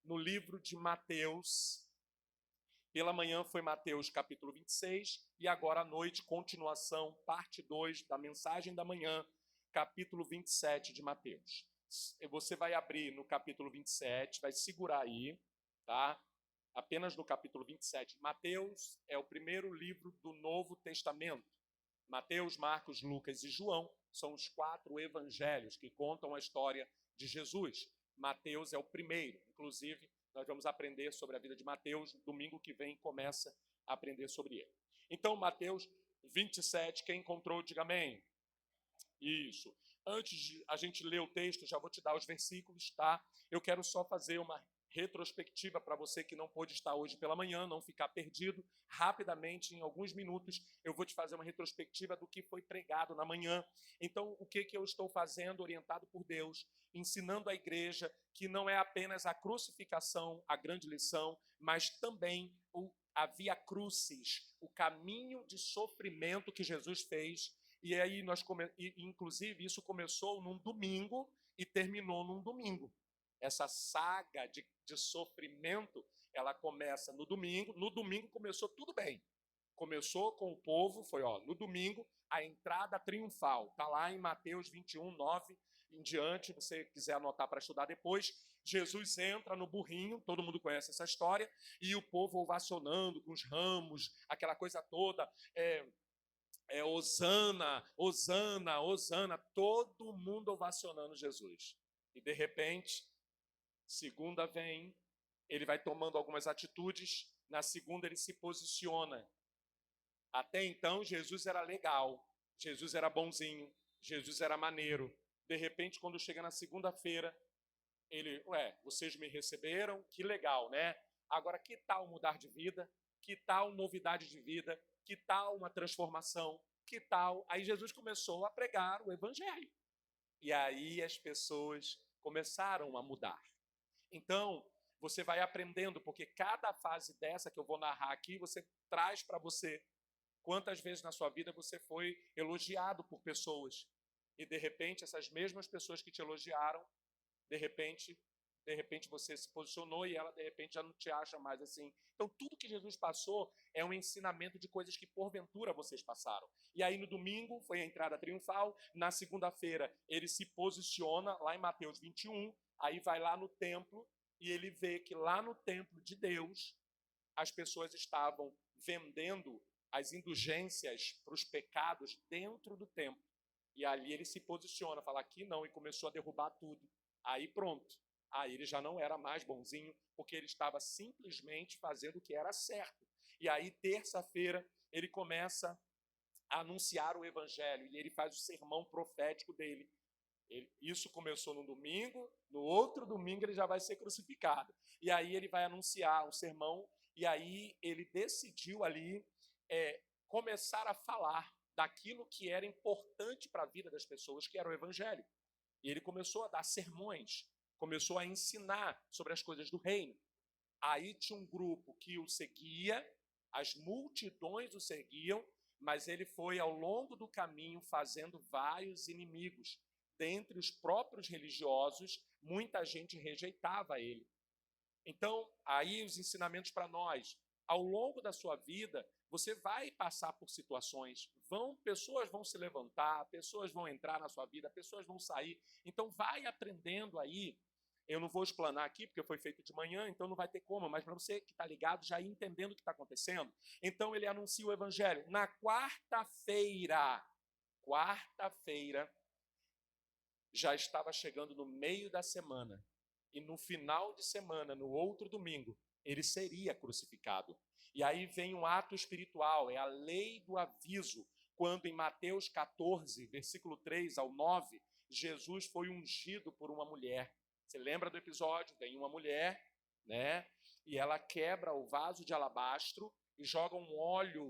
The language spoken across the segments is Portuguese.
no livro de Mateus. Pela manhã foi Mateus capítulo 26 e agora à noite, continuação, parte 2 da mensagem da manhã, capítulo 27 de Mateus. Você vai abrir no capítulo 27, vai segurar aí, tá? Apenas no capítulo 27. Mateus é o primeiro livro do Novo Testamento. Mateus, Marcos, Lucas e João são os 4 evangelhos que contam a história de Jesus. Mateus é o primeiro, inclusive nós vamos aprender sobre a vida de Mateus. Domingo que vem começa a aprender sobre ele. Então, Mateus 27, quem encontrou, diga amém. Isso. Antes de a gente ler o texto, já vou te dar os versículos, tá? Eu quero só fazer uma retrospectiva para você que não pôde estar hoje pela manhã, não ficar perdido. Rapidamente, em alguns minutos, eu vou te fazer uma retrospectiva do que foi pregado na manhã. Então, o que eu estou fazendo, orientado por Deus, ensinando a igreja que não é apenas a crucificação, a grande lição, mas também a via crucis, o caminho de sofrimento que Jesus fez. E aí, inclusive, isso começou num domingo e terminou num domingo. Essa saga de sofrimento, ela começa no domingo. No domingo começou tudo bem. Começou com o povo, foi no domingo, a entrada triunfal. Está lá em Mateus 21, 9 em diante, se você quiser anotar para estudar depois. Jesus entra no burrinho, todo mundo conhece essa história, e o povo ovacionando com os ramos, aquela coisa toda, Hosana, Hosana, Hosana, todo mundo ovacionando Jesus. E de repente, segunda vem, ele vai tomando algumas atitudes, na segunda ele se posiciona. Até então, Jesus era legal, Jesus era bonzinho, Jesus era maneiro. De repente, quando chega na segunda-feira, ele, vocês me receberam, que legal, né? Agora, que tal mudar de vida? Que tal novidade de vida? Que tal uma transformação? Que tal? Aí Jesus começou a pregar o evangelho. E aí as pessoas começaram a mudar. Então, você vai aprendendo, porque cada fase dessa que eu vou narrar aqui, você traz para você quantas vezes na sua vida você foi elogiado por pessoas. E, de repente, essas mesmas pessoas que te elogiaram, de repente você se posicionou e ela, de repente, já não te acha mais assim. Então, tudo que Jesus passou é um ensinamento de coisas que, porventura, vocês passaram. E aí, no domingo, foi a entrada triunfal. Na segunda-feira, ele se posiciona, lá em Mateus 21, aí vai lá no templo, e ele vê que lá no templo de Deus, as pessoas estavam vendendo as indulgências para os pecados dentro do templo. E ali ele se posiciona, fala aqui não, e começou a derrubar tudo. Aí pronto. Aí ele já não era mais bonzinho, porque ele estava simplesmente fazendo o que era certo. E aí, terça-feira, ele começa a anunciar o evangelho, e ele faz o sermão profético dele. Isso começou no domingo, no outro domingo ele já vai ser crucificado. E aí ele vai anunciar o sermão, e aí ele decidiu ali começar a falar daquilo que era importante para a vida das pessoas, que era o evangelho. E ele começou a dar sermões, começou a ensinar sobre as coisas do reino. Aí tinha um grupo que o seguia, as multidões o seguiam, mas ele foi ao longo do caminho fazendo vários inimigos. Dentre os próprios religiosos, muita gente rejeitava ele. Então, aí os ensinamentos para nós. Ao longo da sua vida, você vai passar por situações, pessoas vão se levantar, pessoas vão entrar na sua vida, pessoas vão sair. Então, vai aprendendo aí. Eu não vou explanar aqui, porque foi feito de manhã, então não vai ter como, mas para você que está ligado, já ir entendendo o que está acontecendo. Então, ele anuncia o evangelho. Na quarta-feira, já estava chegando no meio da semana. E no final de semana, no outro domingo, ele seria crucificado. E aí vem um ato espiritual, é a lei do aviso, quando em Mateus 14, versículo 3 ao 9, Jesus foi ungido por uma mulher. Você lembra do episódio? Tem uma mulher, né? E ela quebra o vaso de alabastro e joga um óleo,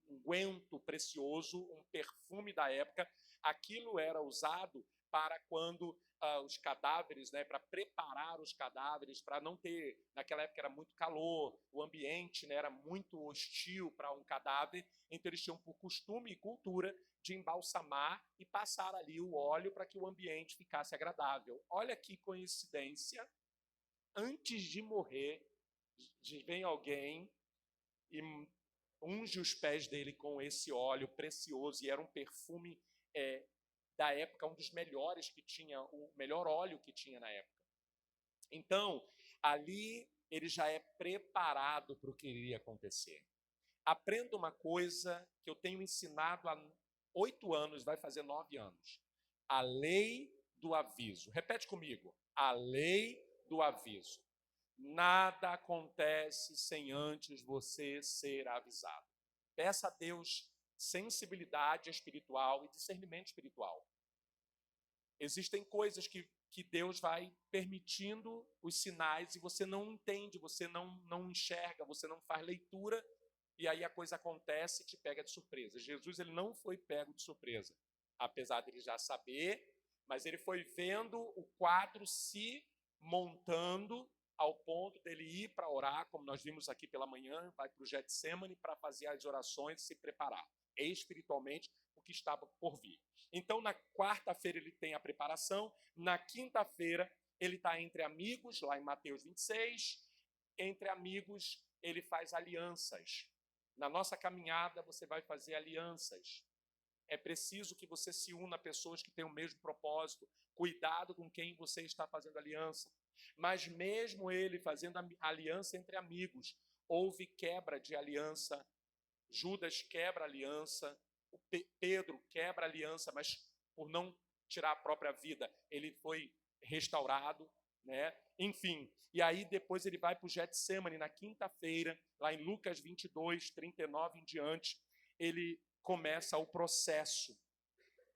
um unguento precioso, um perfume da época. Aquilo era usado para quando os cadáveres, né, para preparar os cadáveres, para não ter, naquela época era muito calor, o ambiente, né, era muito hostil para um cadáver, então eles tinham por costume e cultura de embalsamar e passar ali o óleo para que o ambiente ficasse agradável. Olha que coincidência, antes de morrer, vem alguém e unge os pés dele com esse óleo precioso, e era um perfume da época, um dos melhores que tinha, o melhor óleo que tinha na época. Então, ali ele já é preparado para o que iria acontecer. Aprenda uma coisa que eu tenho ensinado há 8 anos, vai fazer 9 anos. A lei do aviso. Repete comigo. A lei do aviso. Nada acontece sem antes você ser avisado. Peça a Deus sensibilidade espiritual e discernimento espiritual. Existem coisas que Deus vai permitindo os sinais e você não entende, você não enxerga, você não faz leitura, e aí a coisa acontece e te pega de surpresa. Jesus, ele não foi pego de surpresa, apesar dele já saber, mas ele foi vendo o quadro se montando ao ponto dele ir para orar, como nós vimos aqui pela manhã, vai para o Getsemane para fazer as orações e se preparar espiritualmente o que estava por vir. Então, na quarta-feira ele tem a preparação, na quinta-feira ele está entre amigos, lá em Mateus 26, entre amigos ele faz alianças. Na nossa caminhada você vai fazer alianças. É preciso que você se una a pessoas que têm o mesmo propósito. Cuidado com quem você está fazendo aliança. Mas mesmo ele fazendo aliança entre amigos, houve quebra de aliança. Judas quebra a aliança, Pedro quebra a aliança, mas por não tirar a própria vida, ele foi restaurado, né? Enfim, e aí depois ele vai para o Getsemane na quinta-feira, lá em Lucas 22, 39 em diante, ele começa o processo.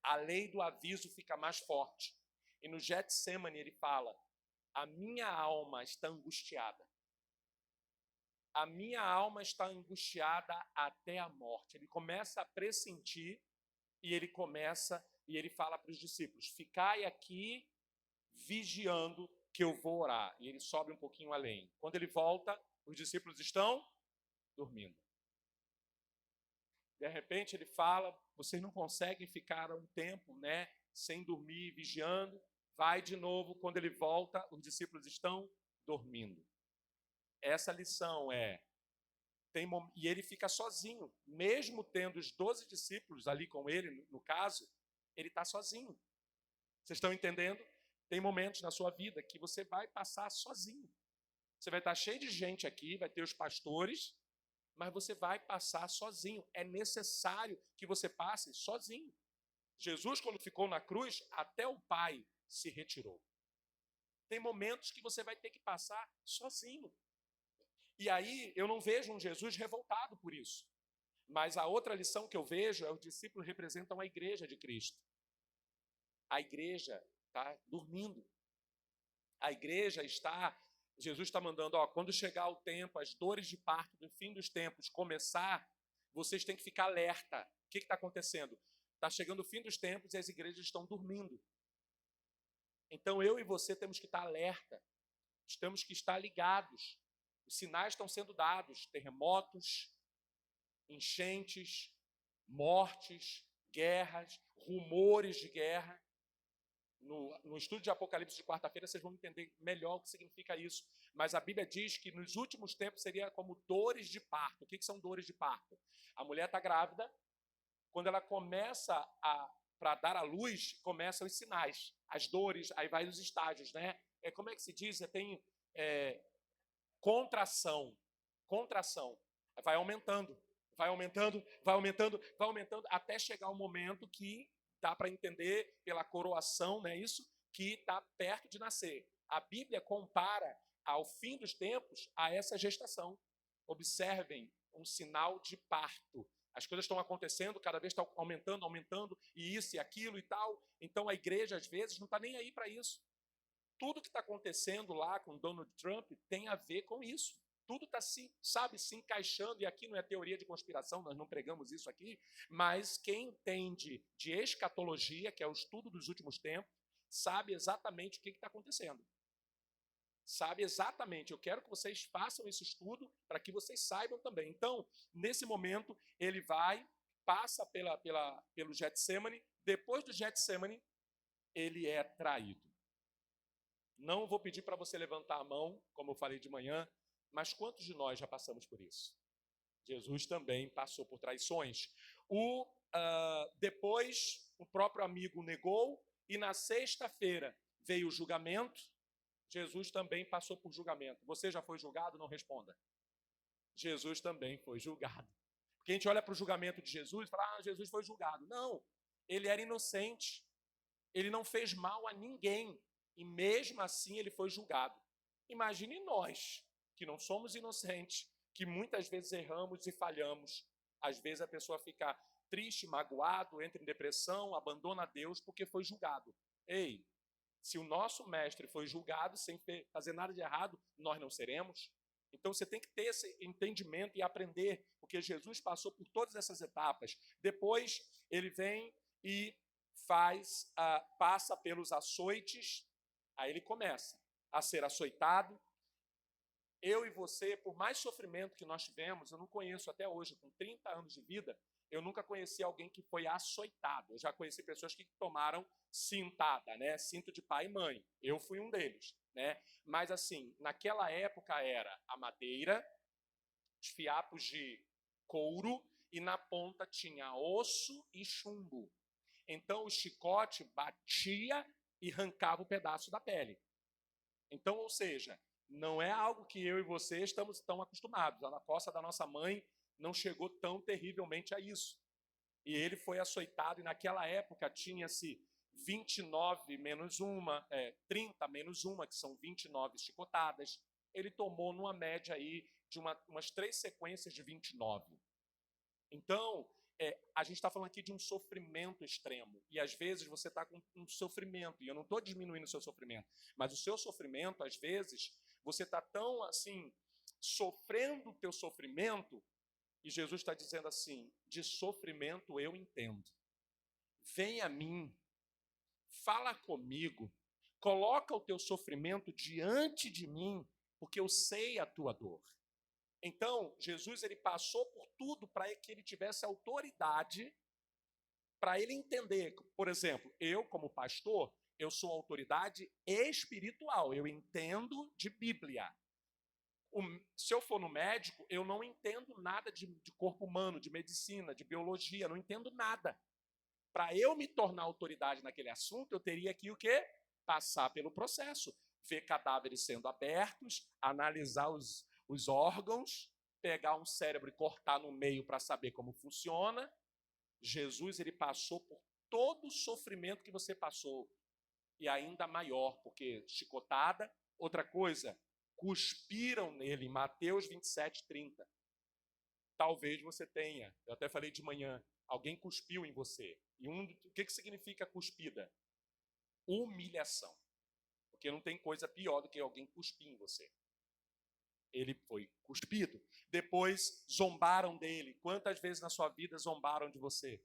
A lei do aviso fica mais forte. E no Getsemane ele fala: a minha alma está angustiada. A minha alma está angustiada até a morte. Ele começa a pressentir e ele fala para os discípulos: ficai aqui vigiando que eu vou orar. E ele sobe um pouquinho além. Quando ele volta, os discípulos estão dormindo. De repente ele fala: vocês não conseguem ficar um tempo, né, sem dormir, vigiando. Vai de novo. Quando ele volta, os discípulos estão dormindo. Essa lição e ele fica sozinho, mesmo tendo os 12 discípulos ali com ele, no caso, ele está sozinho. Vocês estão entendendo? Tem momentos na sua vida que você vai passar sozinho. Você vai estar cheio de gente aqui, vai ter os pastores, mas você vai passar sozinho. É necessário que você passe sozinho. Jesus, quando ficou na cruz, até o Pai se retirou. Tem momentos que você vai ter que passar sozinho. E aí eu não vejo um Jesus revoltado por isso. Mas a outra lição que eu vejo é: os discípulos representam a igreja de Cristo. A igreja está dormindo. A igreja Jesus está mandando, quando chegar o tempo, as dores de parto do fim dos tempos começar, vocês têm que ficar alerta. O que está acontecendo? Está chegando o fim dos tempos e as igrejas estão dormindo. Então eu e você temos que estar alerta. Temos que estar ligados. Os sinais estão sendo dados: terremotos, enchentes, mortes, guerras, rumores de guerra. No estudo de Apocalipse de quarta-feira vocês vão entender melhor o que significa isso. Mas a Bíblia diz que nos últimos tempos seria como dores de parto. O que são dores de parto? A mulher está grávida, quando ela começa para dar à luz, começam os sinais, as dores, aí vai os estágios, né? Como é que se diz? Tem contração, vai aumentando, até chegar o momento que dá para entender pela coroação, né, isso, que está perto de nascer. A Bíblia compara ao fim dos tempos a essa gestação. Observem, um sinal de parto. As coisas estão acontecendo, cada vez está aumentando, e isso e aquilo e tal. Então a igreja, às vezes, não está nem aí para isso. Tudo que está acontecendo lá com Donald Trump tem a ver com isso. Tudo está se encaixando, e aqui não é teoria de conspiração, nós não pregamos isso aqui, mas quem entende de escatologia, que é o estudo dos últimos tempos, sabe exatamente o que está acontecendo. Sabe exatamente. Eu quero que vocês façam esse estudo para que vocês saibam também. Então, nesse momento, ele passa pelo Getsemane. Depois do Getsemane, ele é traído. Não vou pedir para você levantar a mão, como eu falei de manhã, mas quantos de nós já passamos por isso? Jesus também passou por traições. Depois, o próprio amigo negou, e na sexta-feira veio o julgamento. Jesus também passou por julgamento. Você já foi julgado? Não responda. Jesus também foi julgado. Porque a gente olha para o julgamento de Jesus e fala, Jesus foi julgado. Não, ele era inocente. Ele não fez mal a ninguém. E mesmo assim ele foi julgado. Imagine nós, que não somos inocentes, que muitas vezes erramos e falhamos. Às vezes a pessoa fica triste, magoado, entra em depressão, abandona Deus porque foi julgado. Ei, se o nosso mestre foi julgado sem fazer nada de errado, nós não seremos? Então você tem que ter esse entendimento e aprender, porque Jesus passou por todas essas etapas. Depois ele vem e passa pelos açoites, aí ele começa a ser açoitado. Eu e você, por mais sofrimento que nós tivemos, eu não conheço até hoje, com 30 anos de vida, eu nunca conheci alguém que foi açoitado. Eu já conheci pessoas que tomaram cintada, né? Cinto de pai e mãe. Eu fui um deles, né? Mas assim, naquela época era a madeira, os fiapos de couro e na ponta tinha osso e chumbo. Então o chicote batia e arrancava o pedaço da pele. Então, ou seja, não é algo que eu e você estamos tão acostumados. A coça da nossa mãe não chegou tão terrivelmente a isso. E ele foi açoitado, e naquela época tinha-se 29 menos uma, 30 menos uma, que são 29 chicotadas. Ele tomou numa média aí de umas 3 sequências de 29. Então, a gente está falando aqui de um sofrimento extremo. E às vezes você está com um sofrimento, e eu não estou diminuindo o seu sofrimento, mas o seu sofrimento, às vezes, você está tão assim, sofrendo o teu sofrimento, e Jesus está dizendo assim, de sofrimento eu entendo. Vem a mim, fala comigo, coloca o teu sofrimento diante de mim, porque eu sei a tua dor. Então, Jesus ele passou por tudo para que ele tivesse autoridade, para ele entender. Por exemplo, eu, como pastor, eu sou autoridade espiritual, eu entendo de Bíblia. Se eu for no médico, eu não entendo nada de corpo humano, de medicina, de biologia, não entendo nada. Para eu me tornar autoridade naquele assunto, eu teria que o quê? Passar pelo processo, ver cadáveres sendo abertos, analisar os órgãos, pegar um cérebro e cortar no meio para saber como funciona. Jesus ele passou por todo o sofrimento que você passou, e ainda maior, porque chicotada. Outra coisa, cuspiram nele, em Mateus 27:30. Talvez você tenha, eu até falei de manhã, alguém cuspiu em você. E o que significa cuspida? Humilhação. Porque não tem coisa pior do que alguém cuspir em você. Ele foi cuspido. Depois zombaram dele. Quantas vezes na sua vida zombaram de você?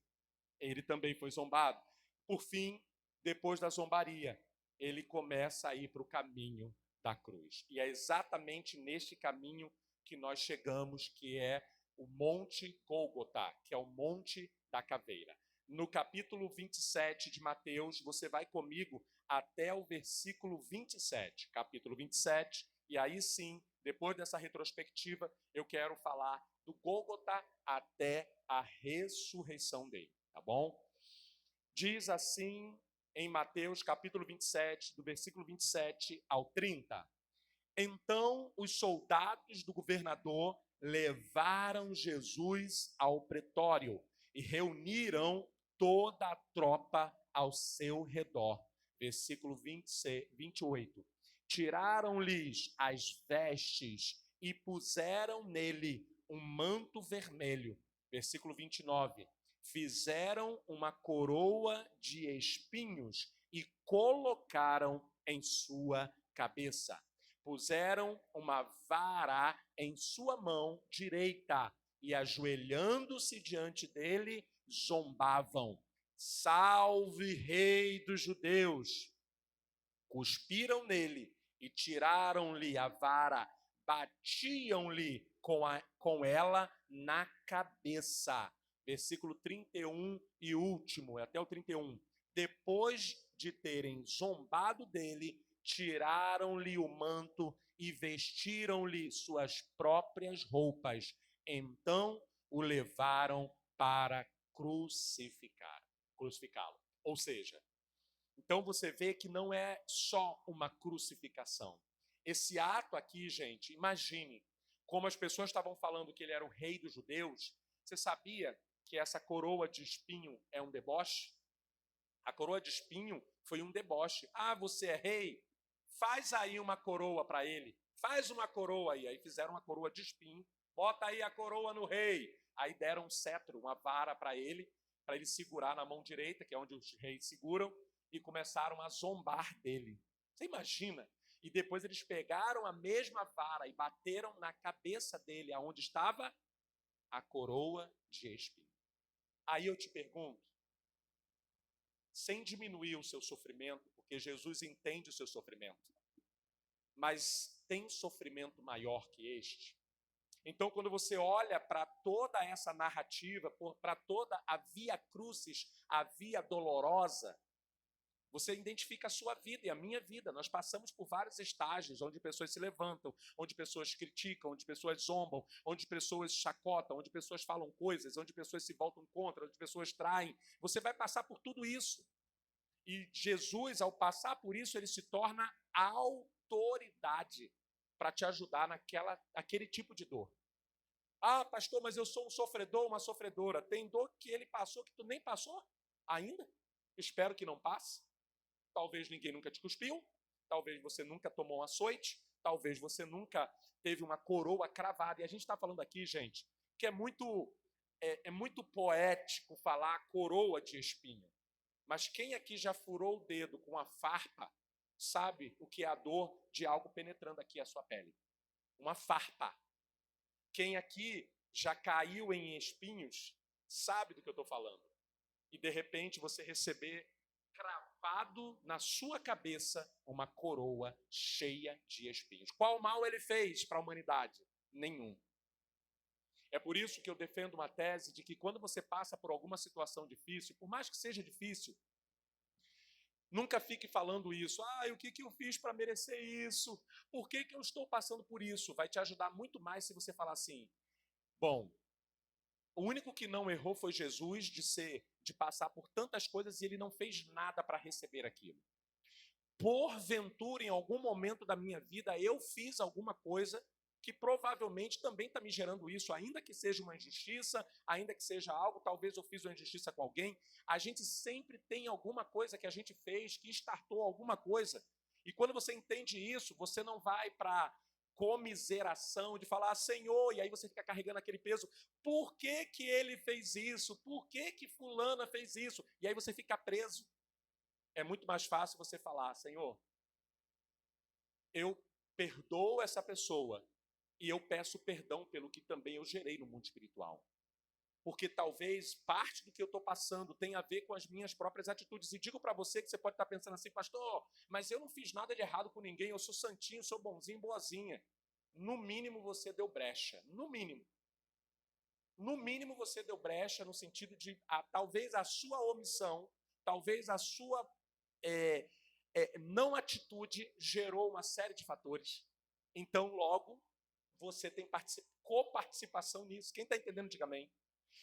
Ele também foi zombado. Por fim, depois da zombaria, ele começa a ir para o caminho da cruz. E é exatamente neste caminho que nós chegamos, que é o Monte Gólgota, que é o Monte da Caveira. No capítulo 27 de Mateus, você vai comigo até o versículo 27. Capítulo 27, e aí sim, depois dessa retrospectiva, eu quero falar do Gólgota até a ressurreição dele, tá bom? Diz assim em Mateus capítulo 27, do versículo 27 ao 30. Então os soldados do governador levaram Jesus ao pretório e reuniram toda a tropa ao seu redor. Versículo 28. Tiraram-lhes as vestes e puseram nele um manto vermelho. Versículo 29. Fizeram uma coroa de espinhos e colocaram em sua cabeça. Puseram uma vara em sua mão direita e, ajoelhando-se diante dele, zombavam. Salve, Rei dos Judeus! Cuspiram nele e tiraram-lhe a vara, batiam-lhe com ela na cabeça. Versículo 31 e último, até o 31. Depois de terem zombado dele, tiraram-lhe o manto e vestiram-lhe suas próprias roupas. Então o levaram para crucificá-lo. Ou seja, então você vê que não é só uma crucificação. Esse ato aqui, gente, imagine como as pessoas estavam falando que ele era o rei dos judeus. Você sabia que essa coroa de espinho é um deboche? A coroa de espinho foi um deboche. Ah, você é rei? Faz aí uma coroa para ele. Faz uma coroa aí. Aí fizeram uma coroa de espinho. Bota aí a coroa no rei. Aí deram um cetro, uma vara para ele segurar na mão direita, que é onde os reis seguram, e começaram a zombar dele. Você imagina? E depois eles pegaram a mesma vara e bateram na cabeça dele, aonde estava a coroa de espinho. Aí eu te pergunto, sem diminuir o seu sofrimento, porque Jesus entende o seu sofrimento, mas tem sofrimento maior que este? Então, quando você olha para toda essa narrativa, para toda a via crucis, a via dolorosa, você identifica a sua vida e a minha vida. Nós passamos por vários estágios onde pessoas se levantam, onde pessoas criticam, onde pessoas zombam, onde pessoas chacotam, onde pessoas falam coisas, onde pessoas se voltam contra, onde pessoas traem. Você vai passar por tudo isso. E Jesus, ao passar por isso, ele se torna autoridade para te ajudar naquele tipo de dor. Ah, pastor, mas eu sou um sofredor, uma sofredora. Tem dor que ele passou que tu nem passou ainda? Espero que não passe. Talvez ninguém nunca te cuspiu, talvez você nunca tomou um açoite, talvez você nunca teve uma coroa cravada. E a gente está falando aqui, gente, que é muito poético falar coroa de espinho. Mas quem aqui já furou o dedo com a farpa, sabe o que é a dor de algo penetrando aqui a sua pele? Uma farpa. Quem aqui já caiu em espinhos, sabe do que eu estou falando. E de repente você receber cravado na sua cabeça uma coroa cheia de espinhos. Qual mal ele fez para a humanidade? Nenhum. É por isso que eu defendo uma tese de que quando você passa por alguma situação difícil, por mais que seja difícil, nunca fique falando isso. Ah, o que eu fiz para merecer isso? Por que eu estou passando por isso? Vai te ajudar muito mais se você falar assim, bom, o único que não errou foi Jesus de passar por tantas coisas e ele não fez nada para receber aquilo. Porventura, em algum momento da minha vida, eu fiz alguma coisa que provavelmente também está me gerando isso, ainda que seja uma injustiça, ainda que seja algo, talvez eu fiz uma injustiça com alguém, a gente sempre tem alguma coisa que a gente fez, que startou alguma coisa. E quando você entende isso, você não vai para comiseração de falar, Senhor, e aí você fica carregando aquele peso, por que que ele fez isso? Por que que fulana fez isso? E aí você fica preso. É muito mais fácil você falar, Senhor, eu perdoo essa pessoa e eu peço perdão pelo que também eu gerei no mundo espiritual. Porque talvez parte do que eu estou passando tenha a ver com as minhas próprias atitudes. E digo para você que você pode estar pensando assim, pastor, mas eu não fiz nada de errado com ninguém, eu sou santinho, sou bonzinho, boazinha. No mínimo você deu brecha, no mínimo. No mínimo você deu brecha no sentido de talvez a sua omissão, talvez a sua não atitude gerou uma série de fatores. Então, logo, você tem coparticipação nisso. Quem está entendendo, diga amém.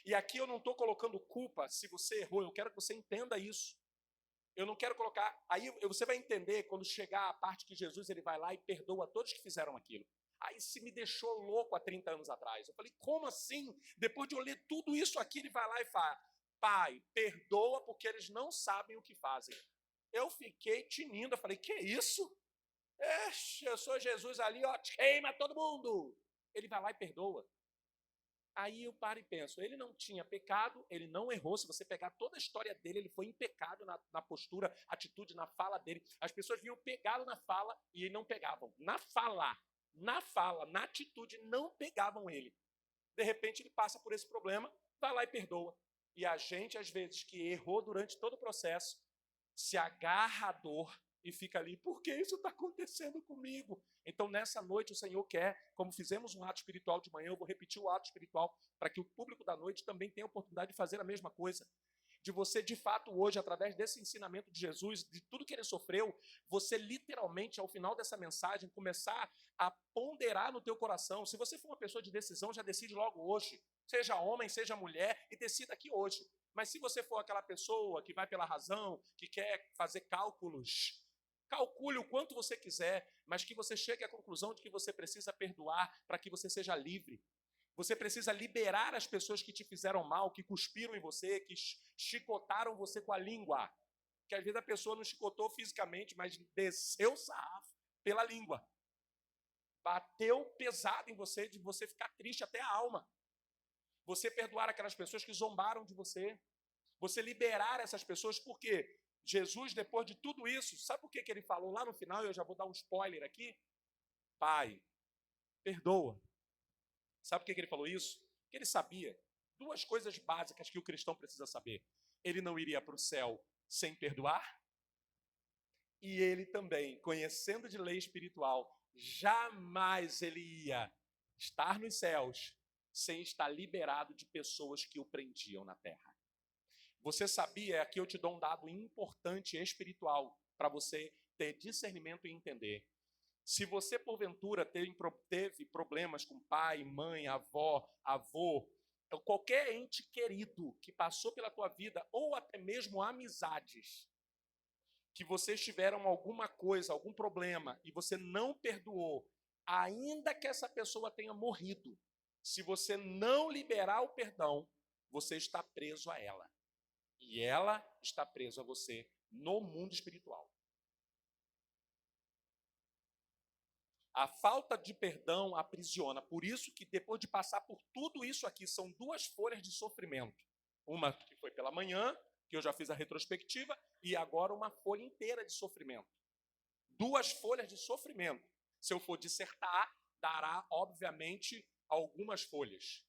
E aqui eu não estou colocando culpa se você errou, eu quero que você entenda isso. Eu não quero colocar... Aí você vai entender quando chegar a parte que Jesus ele vai lá e perdoa todos que fizeram aquilo. Aí se me deixou louco há 30 anos atrás. Eu falei, como assim? Depois de eu ler tudo isso aqui, ele vai lá e fala, Pai, perdoa porque eles não sabem o que fazem. Eu fiquei tinindo, eu falei, que isso? Eu sou Jesus ali, ó, queima todo mundo. Ele vai lá e perdoa. Aí eu paro e penso, ele não tinha pecado, ele não errou. Se você pegar toda a história dele, ele foi impecável na postura, atitude, na fala dele. As pessoas vinham pegado na fala e não pegavam. Na fala, na atitude, não pegavam ele. De repente ele passa por esse problema, vai lá e perdoa. E a gente, às vezes, que errou durante todo o processo, se agarra à dor e fica ali, por que isso está acontecendo comigo? Então, nessa noite, o Senhor quer, como fizemos um ato espiritual de manhã, eu vou repetir o ato espiritual para que o público da noite também tenha a oportunidade de fazer a mesma coisa. de você, de fato, hoje, através desse ensinamento de Jesus, de tudo que ele sofreu, você literalmente, ao final dessa mensagem, começar a ponderar no teu coração. Se você for uma pessoa de decisão, já decide logo hoje. Seja homem, seja mulher, e decida aqui hoje. Mas se você for aquela pessoa que vai pela razão, que quer fazer cálculos, calcule o quanto você quiser, mas que você chegue à conclusão de que você precisa perdoar para que você seja livre. Você precisa liberar as pessoas que te fizeram mal, que cuspiram em você, que chicotaram você com a língua. Que às vezes a pessoa não chicotou fisicamente, mas desceu o sarrafo pela língua. Bateu pesado em você, de você ficar triste até a alma. Você perdoar aquelas pessoas que zombaram de você. Você liberar essas pessoas, porque Jesus, depois de tudo isso, sabe por que ele falou lá no final? Eu já vou dar um spoiler aqui. Pai, perdoa. Sabe por que ele falou isso? Porque ele sabia duas coisas básicas que o cristão precisa saber. Ele não iria para o céu sem perdoar. E ele também, conhecendo de lei espiritual, jamais ele ia estar nos céus sem estar liberado de pessoas que o prendiam na terra. Você sabia, aqui eu te dou um dado importante espiritual para você ter discernimento e entender. Se você, porventura, teve problemas com pai, mãe, avó, avô, qualquer ente querido que passou pela tua vida, ou até mesmo amizades, que vocês tiveram alguma coisa, algum problema, e você não perdoou, ainda que essa pessoa tenha morrido, se você não liberar o perdão, você está preso a ela. E ela está presa a você no mundo espiritual. A falta de perdão aprisiona. Por isso que depois de passar por tudo isso aqui, são duas folhas de sofrimento. Uma que foi pela manhã, que eu já fiz a retrospectiva, e agora uma folha inteira de sofrimento. Duas folhas de sofrimento. Se eu for dissertar, dará, obviamente, algumas folhas.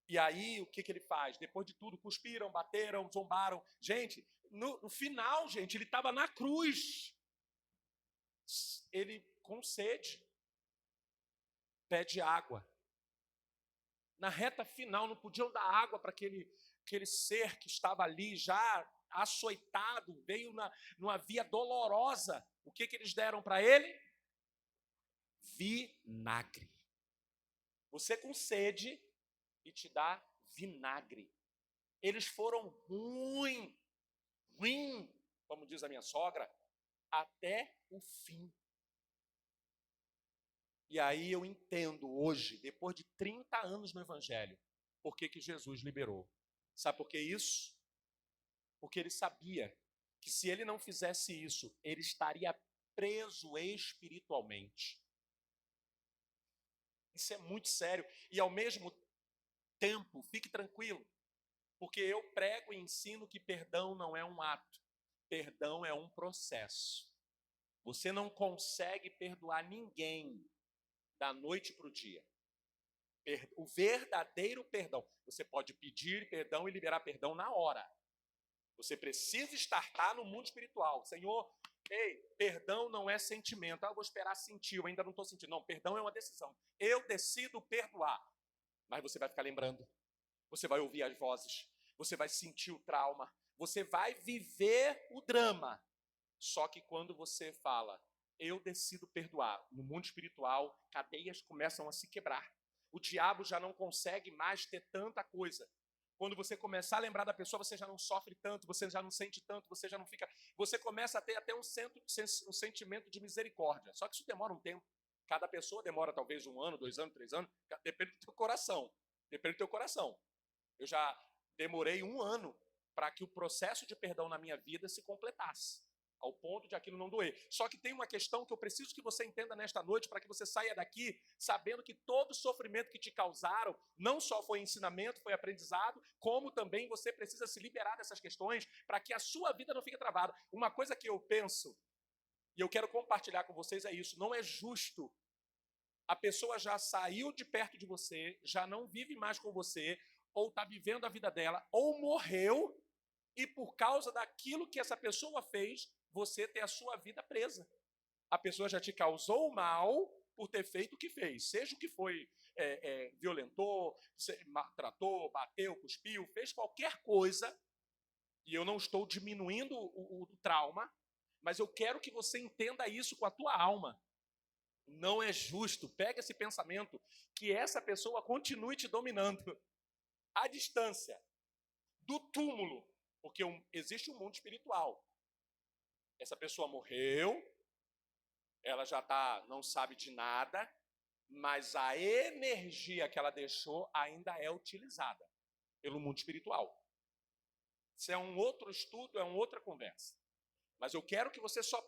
E aí, o que ele faz? Depois de tudo, cuspiram, bateram, zombaram. Gente, no final, gente, ele estava na cruz. Ele, com sede, pede água. Na reta final, não podiam dar água para aquele ser que estava ali, já açoitado, veio numa via dolorosa. O que eles deram para ele? Vinagre. Você com sede e te dá vinagre. Eles foram ruim, como diz a minha sogra, até o fim. E aí eu entendo hoje, depois de 30 anos no Evangelho, por que Jesus liberou. Sabe por que isso? Porque ele sabia que se ele não fizesse isso, ele estaria preso espiritualmente. Isso é muito sério. E ao mesmo tempo, fique tranquilo, porque eu prego e ensino que perdão não é um ato, perdão é um processo. Você não consegue perdoar ninguém da noite para o dia. O verdadeiro perdão. Você pode pedir perdão e liberar perdão na hora. Você precisa estar no mundo espiritual. Senhor, perdão não é sentimento. Eu vou esperar sentir, eu ainda não estou sentindo. Não, perdão é uma decisão. Eu decido perdoar. Mas você vai ficar lembrando. Você vai ouvir as vozes. Você vai sentir o trauma. Você vai viver o drama. Só que quando você fala, eu decido perdoar, no mundo espiritual, cadeias começam a se quebrar. O diabo já não consegue mais ter tanta coisa. Quando você começar a lembrar da pessoa, você já não sofre tanto, você já não sente tanto, você já não fica... Você começa a ter até um sentimento de misericórdia. Só que isso demora um tempo. Cada pessoa demora talvez 1 ano, 2 anos, 3 anos. Depende do teu coração. Depende do teu coração. Eu já demorei 1 ano para que o processo de perdão na minha vida se completasse, ao ponto de aquilo não doer. Só que tem uma questão que eu preciso que você entenda nesta noite, para que você saia daqui sabendo que todo sofrimento que te causaram, não só foi ensinamento, foi aprendizado, como também você precisa se liberar dessas questões, para que a sua vida não fique travada. Uma coisa que eu penso, e eu quero compartilhar com vocês, é isso: não é justo. A pessoa já saiu de perto de você, já não vive mais com você, ou está vivendo a vida dela, ou morreu, e por causa daquilo que essa pessoa fez, você tem a sua vida presa. A pessoa já te causou mal por ter feito o que fez. Seja o que foi, violentou, maltratou, bateu, cuspiu, fez qualquer coisa. E eu não estou diminuindo o trauma, mas eu quero que você entenda isso com a tua alma. Não é justo, pega esse pensamento, que essa pessoa continue te dominando. À distância, do túmulo, porque existe um mundo espiritual. Essa pessoa morreu, ela já não sabe de nada, mas a energia que ela deixou ainda é utilizada pelo mundo espiritual. Isso é um outro estudo, é uma outra conversa. Mas eu quero que você só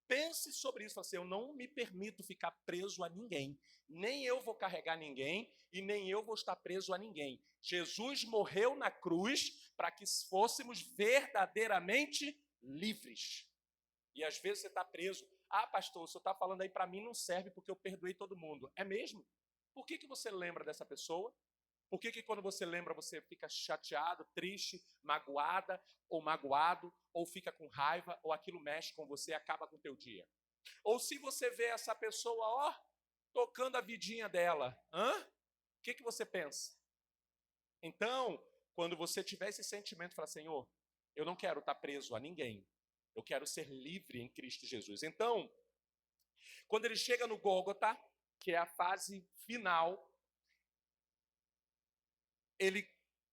pense sobre isso. Assim, eu não me permito ficar preso a ninguém. Nem eu vou carregar ninguém e nem eu vou estar preso a ninguém. Jesus morreu na cruz para que fôssemos verdadeiramente livres. E às vezes você está preso. Ah, pastor, o senhor está falando aí para mim não serve porque eu perdoei todo mundo. É mesmo? Por que você lembra dessa pessoa? Por que quando você lembra você fica chateado, triste, magoada ou magoado, ou fica com raiva, ou aquilo mexe com você e acaba com o teu dia? Ou se você vê essa pessoa, ó, tocando a vidinha dela, o que você pensa? Então, quando você tiver esse sentimento, fala, Senhor, eu não quero estar preso a ninguém. Eu quero ser livre em Cristo Jesus. Então, quando ele chega no Gólgota, que é a fase final,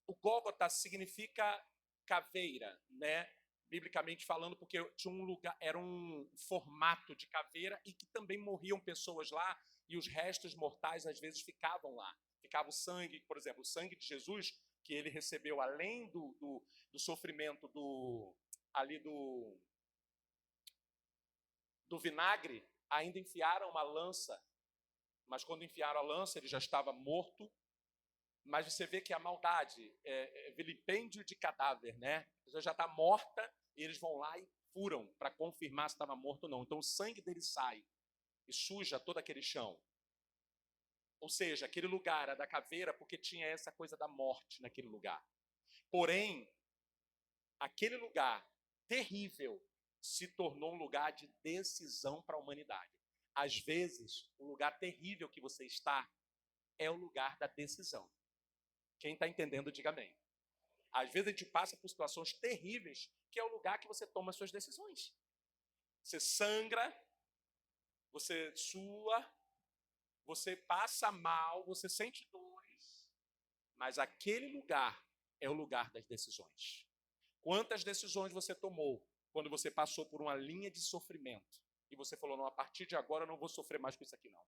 o Gólgota significa caveira, né? Biblicamente falando, porque tinha um lugar, era um formato de caveira e que também morriam pessoas lá e os restos mortais às vezes ficavam lá. Ficava o sangue, por exemplo, o sangue de Jesus que ele recebeu além do sofrimento do vinagre, ainda enfiaram uma lança, mas quando enfiaram a lança ele já estava morto. Mas você vê que a maldade é vilipêndio de cadáver, né? A pessoa já está morta e eles vão lá e furam para confirmar se estava morto ou não. Então o sangue dele sai e suja todo aquele chão. Ou seja, aquele lugar era da caveira porque tinha essa coisa da morte naquele lugar. Porém, aquele lugar terrível se tornou um lugar de decisão para a humanidade. Às vezes, o lugar terrível que você está é o lugar da decisão. Quem está entendendo, diga amém. Às vezes a gente passa por situações terríveis, que é o lugar que você toma as suas decisões. Você sangra, você sua, você passa mal, você sente dores, mas aquele lugar é o lugar das decisões. Quantas decisões você tomou quando você passou por uma linha de sofrimento e você falou, não, a partir de agora eu não vou sofrer mais com isso aqui, não.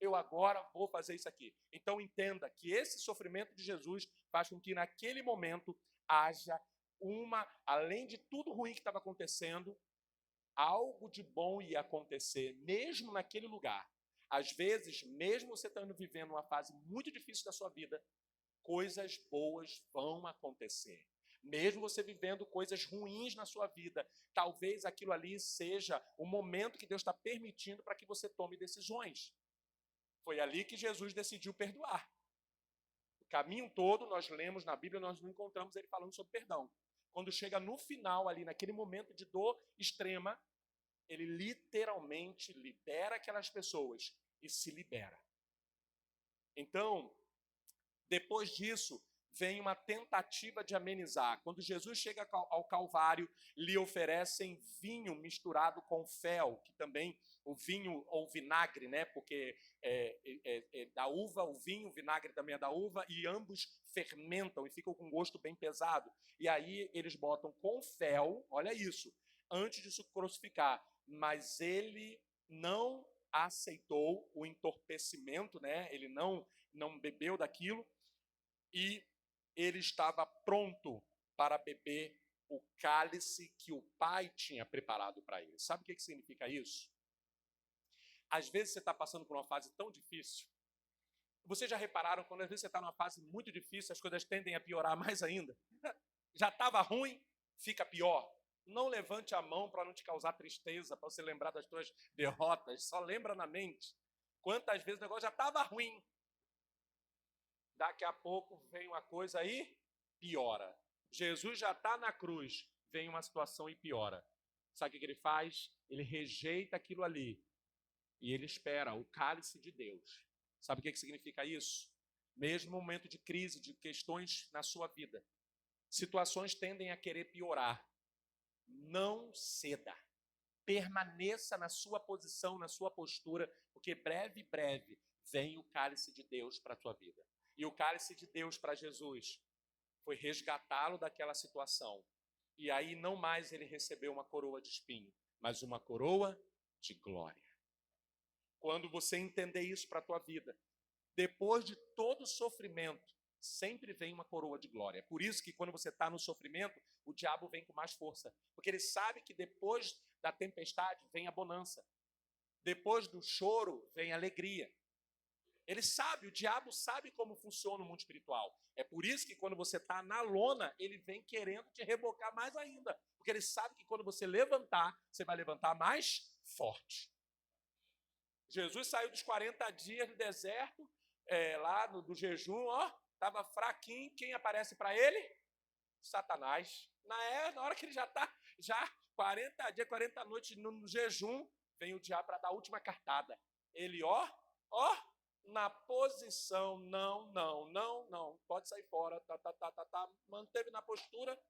Eu agora vou fazer isso aqui. Então entenda que esse sofrimento de Jesus faz com que naquele momento haja além de tudo ruim que estava acontecendo, algo de bom ia acontecer, mesmo naquele lugar. Às vezes, mesmo você estando vivendo uma fase muito difícil da sua vida, coisas boas vão acontecer. Mesmo você vivendo coisas ruins na sua vida, talvez aquilo ali seja o momento que Deus está permitindo para que você tome decisões. Foi ali que Jesus decidiu perdoar. O caminho todo, nós lemos na Bíblia, nós não encontramos ele falando sobre perdão. Quando chega no final, ali, naquele momento de dor extrema, ele literalmente libera aquelas pessoas e se libera. Então, depois disso, vem uma tentativa de amenizar. Quando Jesus chega ao Calvário, lhe oferecem vinho misturado com fel, que também o vinho ou vinagre, né? Porque é da uva, o vinho, o vinagre também é da uva, e ambos fermentam e ficam com um gosto bem pesado. E aí eles botam com fel, olha isso, antes de se crucificar. Mas ele não aceitou o entorpecimento, né? Ele não bebeu daquilo, e ele estava pronto para beber o cálice que o Pai tinha preparado para ele. Sabe o que significa isso? Às vezes você está passando por uma fase tão difícil. Vocês já repararam, quando às vezes você está numa fase muito difícil, as coisas tendem a piorar mais ainda? Já estava ruim, fica pior. Não levante a mão para não te causar tristeza, para você lembrar das suas derrotas. Só lembra na mente. Quantas vezes o negócio já estava ruim. Daqui a pouco vem uma coisa aí, piora. Jesus já está na cruz, vem uma situação e piora. Sabe o que ele faz? Ele rejeita aquilo ali e ele espera o cálice de Deus. Sabe o que significa isso? Mesmo momento de crise, de questões na sua vida, situações tendem a querer piorar. Não ceda. Permaneça na sua posição, na sua postura, porque breve vem o cálice de Deus para a tua vida. E o cálice de Deus para Jesus foi resgatá-lo daquela situação. E aí não mais ele recebeu uma coroa de espinho, mas uma coroa de glória. Quando você entender isso para a tua vida, depois de todo sofrimento, sempre vem uma coroa de glória. Por isso que quando você está no sofrimento, o diabo vem com mais força. Porque ele sabe que depois da tempestade vem a bonança. Depois do choro vem a alegria. Ele sabe, o diabo sabe como funciona o mundo espiritual. É por isso que quando você está na lona, ele vem querendo te rebocar mais ainda. Porque ele sabe que quando você levantar, você vai levantar mais forte. Jesus saiu dos 40 dias do deserto, lá do jejum, estava fraquinho. Quem aparece para ele? Satanás. Na hora que ele já está 40 dias, 40 noites no jejum, vem o diabo para dar a última cartada. Ele, na posição, não, pode sair fora, manteve na postura.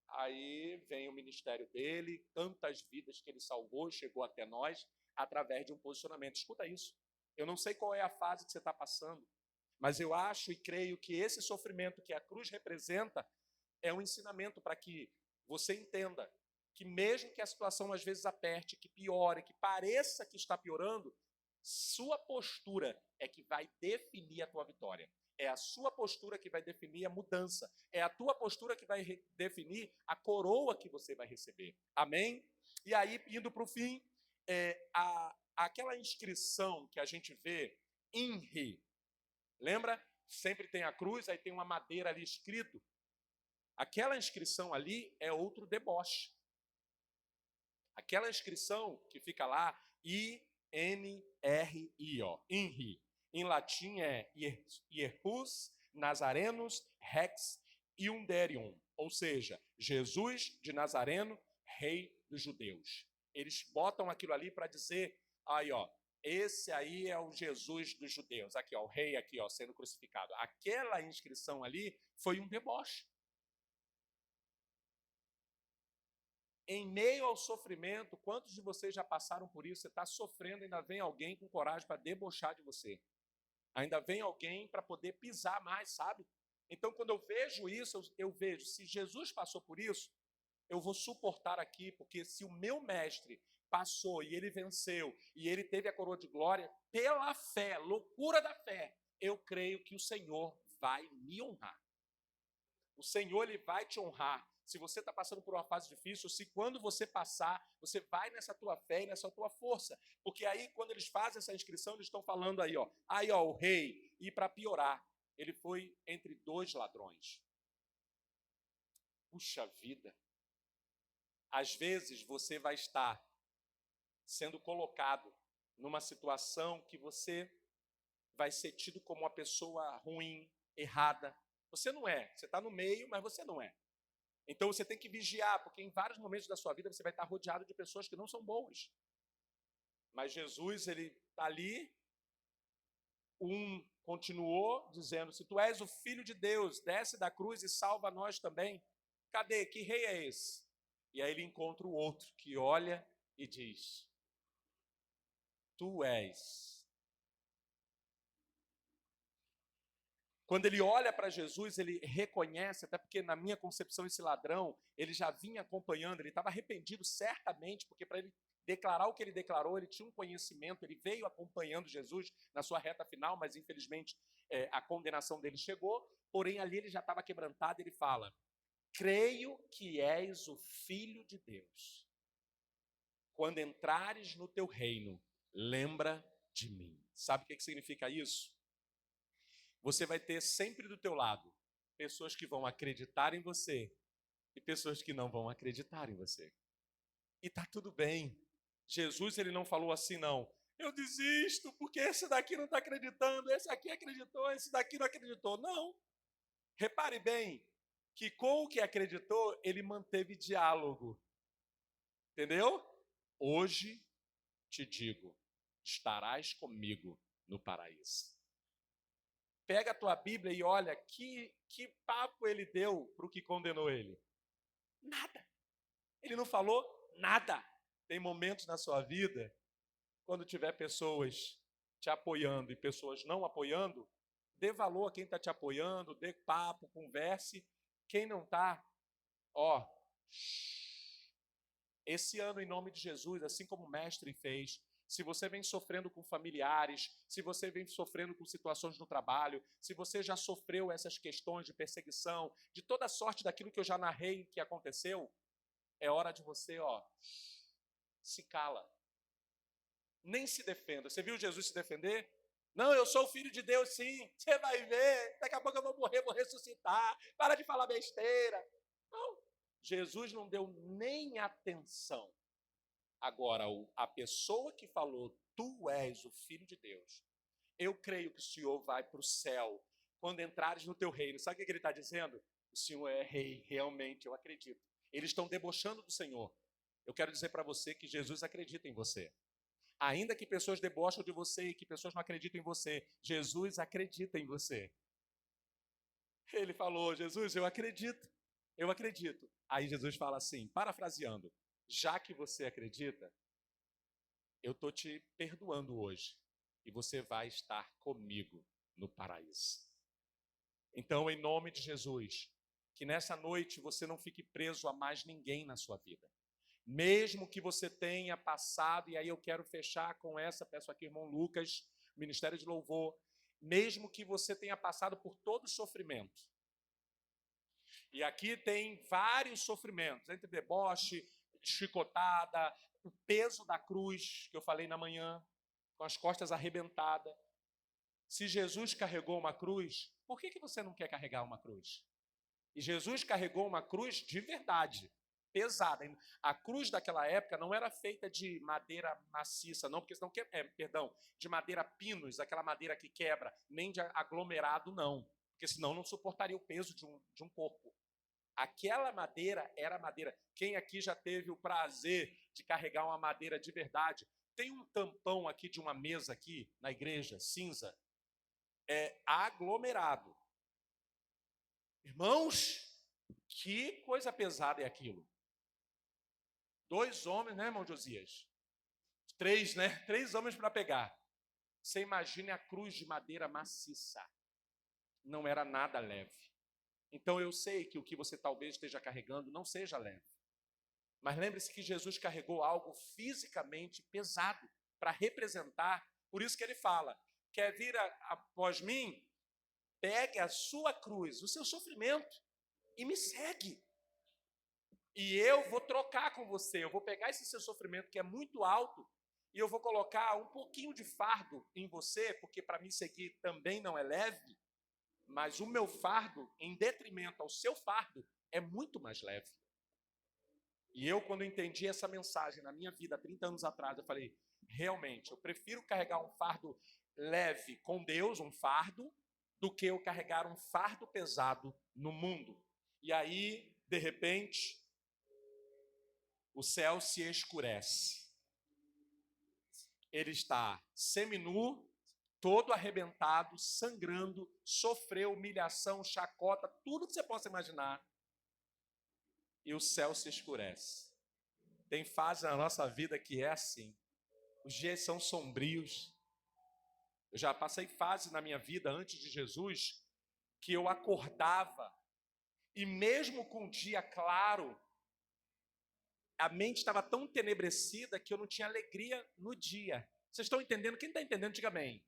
Aí vem o ministério dele, tantas vidas que ele salvou, chegou até nós, através de um posicionamento. Escuta isso, eu não sei qual é a fase que você está passando, mas eu acho e creio que esse sofrimento que a cruz representa é um ensinamento para que você entenda que mesmo que a situação às vezes aperte, que piore, que pareça que está piorando, sua postura é que vai definir a tua vitória. É a sua postura que vai definir a mudança. É a tua postura que vai definir a coroa que você vai receber. Amém? E aí, indo para o fim, aquela inscrição que a gente vê, INRI, lembra? Sempre tem a cruz, aí tem uma madeira ali escrito. Aquela inscrição ali é outro deboche. Aquela inscrição que fica lá, INRI, INRI. Em latim é Ierhus Nazarenus Rex Iunderium, ou seja, Jesus de Nazareno, rei dos judeus. Eles botam aquilo ali para dizer, esse aí é o Jesus dos judeus, aqui o rei aqui sendo crucificado. Aquela inscrição ali foi um deboche. Em meio ao sofrimento, quantos de vocês já passaram por isso? Você está sofrendo, ainda vem alguém com coragem para debochar de você. Ainda vem alguém para poder pisar mais, sabe? Então, quando eu vejo isso, eu vejo, se Jesus passou por isso, eu vou suportar aqui, porque se o meu mestre passou e ele venceu, e ele teve a coroa de glória, pela fé, loucura da fé, eu creio que o Senhor vai me honrar. O Senhor, ele vai te honrar. Se você está passando por uma fase difícil, se quando você passar, você vai nessa tua fé e nessa tua força. Porque aí, quando eles fazem essa inscrição, eles estão falando aí, o rei, e para piorar, ele foi entre dois ladrões. Puxa vida. Às vezes, você vai estar sendo colocado numa situação que você vai ser tido como uma pessoa ruim, errada. Você não é. Você está no meio, mas você não é. Então você tem que vigiar, porque em vários momentos da sua vida você vai estar rodeado de pessoas que não são boas. Mas Jesus, ele está ali, continuou dizendo, se tu és o Filho de Deus, desce da cruz e salva nós também. Cadê? Que rei é esse? E aí ele encontra o outro que olha e diz, tu és. Quando ele olha para Jesus, ele reconhece, até porque na minha concepção esse ladrão, ele já vinha acompanhando, ele estava arrependido certamente, porque para ele declarar o que ele declarou, ele tinha um conhecimento, ele veio acompanhando Jesus na sua reta final, mas infelizmente a condenação dele chegou, porém ali ele já estava quebrantado, ele fala, creio que és o Filho de Deus. Quando entrares no teu reino, lembra de mim. Sabe o que significa isso? Você vai ter sempre do teu lado pessoas que vão acreditar em você e pessoas que não vão acreditar em você. E tá tudo bem. Jesus, ele não falou assim, não. Eu desisto porque esse daqui não está acreditando, esse aqui acreditou, esse daqui não acreditou. Não. Repare bem que com o que acreditou, ele manteve diálogo. Entendeu? Hoje te digo, estarás comigo no paraíso. Pega a tua Bíblia e olha que papo ele deu para o que condenou ele. Nada. Ele não falou nada. Tem momentos na sua vida, quando tiver pessoas te apoiando e pessoas não apoiando, dê valor a quem está te apoiando, dê papo, converse. Quem não está, ó, esse ano, em nome de Jesus, assim como o mestre fez, se você vem sofrendo com familiares, se você vem sofrendo com situações no trabalho, se você já sofreu essas questões de perseguição, de toda sorte daquilo que eu já narrei que aconteceu, é hora de você, ó, se cala. Nem se defenda. Você viu Jesus se defender? Não, eu sou o filho de Deus, sim. Você vai ver. Daqui a pouco eu vou morrer, vou ressuscitar. Para de falar besteira. Não. Jesus não deu nem atenção. Agora, a pessoa que falou, tu és o filho de Deus, eu creio que o Senhor vai para o céu quando entrares no teu reino. Sabe o que ele está dizendo? O Senhor é rei, realmente, eu acredito. Eles estão debochando do Senhor. Eu quero dizer para você que Jesus acredita em você. Ainda que pessoas debocham de você e que pessoas não acreditam em você, Jesus acredita em você. Ele falou, Jesus, eu acredito. Eu acredito. Aí Jesus fala assim, parafraseando, já que você acredita, eu estou te perdoando hoje e você vai estar comigo no paraíso. Então, em nome de Jesus, que nessa noite você não fique preso a mais ninguém na sua vida. Mesmo que você tenha passado, e aí eu quero fechar com essa, peço aqui, irmão Lucas, Ministério de Louvor, mesmo que você tenha passado por todo o sofrimento. E aqui tem vários sofrimentos, entre deboche, chicotada, o peso da cruz, que eu falei na manhã, com as costas arrebentadas. Se Jesus carregou uma cruz, por que você não quer carregar uma cruz? E Jesus carregou uma cruz de verdade, pesada. A cruz daquela época não era feita de madeira maciça, não, porque senão, de madeira pinus, aquela madeira que quebra, nem de aglomerado, não, porque senão não suportaria o peso de um corpo. Aquela madeira era madeira. Quem aqui já teve o prazer de carregar uma madeira de verdade? Tem um tampão aqui de uma mesa aqui na igreja, cinza, é aglomerado. Irmãos, que coisa pesada é aquilo. 2 homens, né, irmão Josias? 3, né? 3 homens para pegar. Você imagine a cruz de madeira maciça. Não era nada leve. Então eu sei que o que você talvez esteja carregando não seja leve. Mas lembre-se que Jesus carregou algo fisicamente pesado para representar. Por isso que ele fala, quer vir após mim? Pegue a sua cruz, o seu sofrimento, e me segue. E eu vou trocar com você, eu vou pegar esse seu sofrimento que é muito alto e eu vou colocar um pouquinho de fardo em você, porque para me seguir também não é leve, mas o meu fardo, em detrimento ao seu fardo, é muito mais leve. E eu, quando entendi essa mensagem na minha vida, 30 anos atrás, eu falei, realmente, eu prefiro carregar um fardo leve com Deus, um fardo, do que eu carregar um fardo pesado no mundo. E aí, de repente, o céu se escurece. Ele está seminu, todo arrebentado, sangrando, sofreu humilhação, chacota, tudo que você possa imaginar. E o céu se escurece. Tem fase na nossa vida que é assim. Os dias são sombrios. Eu já passei fase na minha vida antes de Jesus que eu acordava e mesmo com o dia claro, a mente estava tão tenebrecida que eu não tinha alegria no dia. Vocês estão entendendo? Quem está entendendo, diga amém.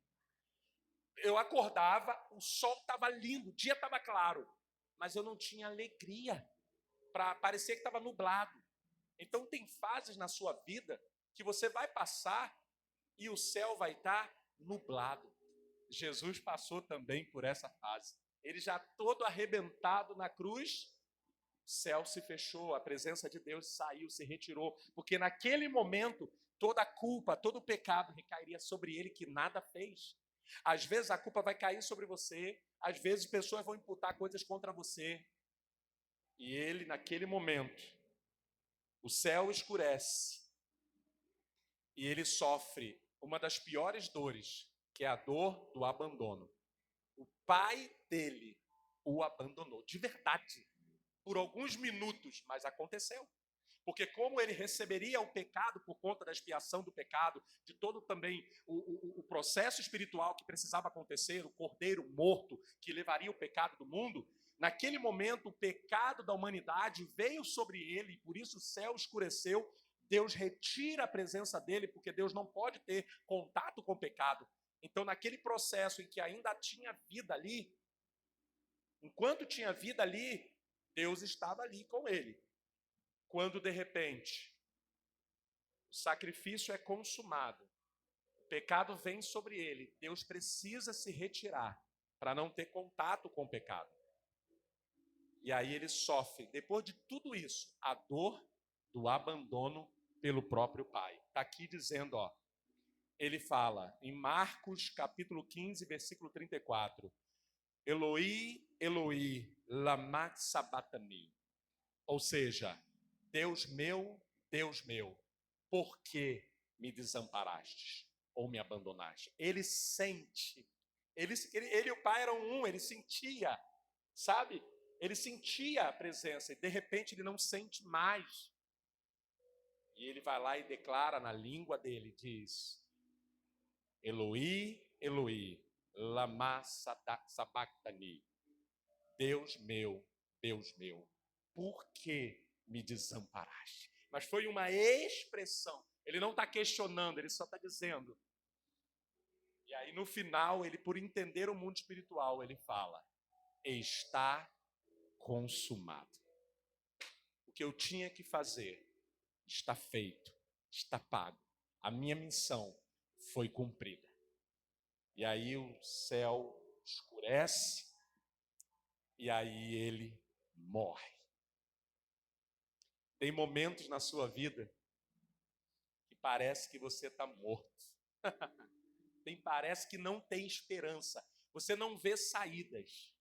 Eu acordava, o sol estava lindo, o dia estava claro, mas eu não tinha alegria, para parecer que estava nublado. Então tem fases na sua vida que você vai passar e o céu vai estar nublado. Jesus passou também por essa fase. Ele já todo arrebentado na cruz, o céu se fechou, a presença de Deus saiu, se retirou, porque naquele momento toda a culpa, todo o pecado recairia sobre ele que nada fez. Às vezes a culpa vai cair sobre você, às vezes pessoas vão imputar coisas contra você. E ele, naquele momento, o céu escurece e ele sofre uma das piores dores, que é a dor do abandono. O pai dele o abandonou, de verdade, por alguns minutos, mas aconteceu. Porque como ele receberia o pecado por conta da expiação do pecado, de todo também o processo espiritual que precisava acontecer, o cordeiro morto que levaria o pecado do mundo, naquele momento o pecado da humanidade veio sobre ele, e por isso o céu escureceu, Deus retira a presença dele, porque Deus não pode ter contato com o pecado. Então, naquele processo em que ainda tinha vida ali, enquanto tinha vida ali, Deus estava ali com ele. Quando, de repente, o sacrifício é consumado, o pecado vem sobre ele, Deus precisa se retirar para não ter contato com o pecado. E aí ele sofre, depois de tudo isso, a dor do abandono pelo próprio pai. Está aqui dizendo, ele fala em Marcos capítulo 15, versículo 34, Eloi, Eloi, lama sabachthani. Ou seja, Deus meu, por que me desamparaste ou me abandonaste? Ele sente, ele e o pai eram um, ele sentia, sabe? Ele sentia a presença e de repente ele não sente mais. E ele vai lá e declara na língua dele, diz, Eloi, Eloi, lama sabachthani. Deus meu, por que me desamparaste? Mas foi uma expressão. Ele não está questionando, ele só está dizendo. E aí no final, ele, por entender o mundo espiritual, ele fala, está consumado. O que eu tinha que fazer está feito, está pago. A minha missão foi cumprida. E aí o céu escurece e aí ele morre. Tem momentos na sua vida que parece que você está morto. Parece que não tem esperança. Você não vê saídas.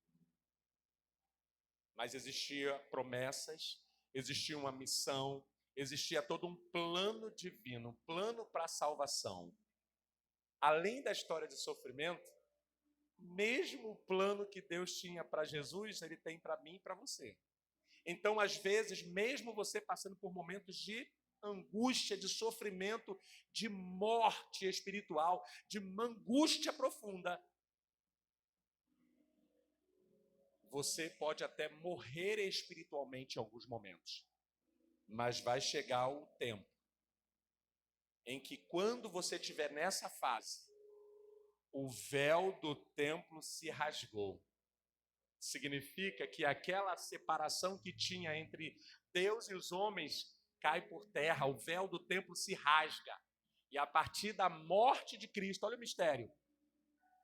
Mas existiam promessas, existia uma missão, existia todo um plano divino, um plano para a salvação. Além da história de sofrimento, mesmo o plano que Deus tinha para Jesus, Ele tem para mim e para você. Então, às vezes, mesmo você passando por momentos de angústia, de sofrimento, de morte espiritual, de uma angústia profunda, você pode até morrer espiritualmente em alguns momentos, mas vai chegar o tempo em que, quando você estiver nessa fase, o véu do templo se rasgou. Significa que aquela separação que tinha entre Deus e os homens cai por terra, o véu do templo se rasga. E a partir da morte de Cristo, olha o mistério,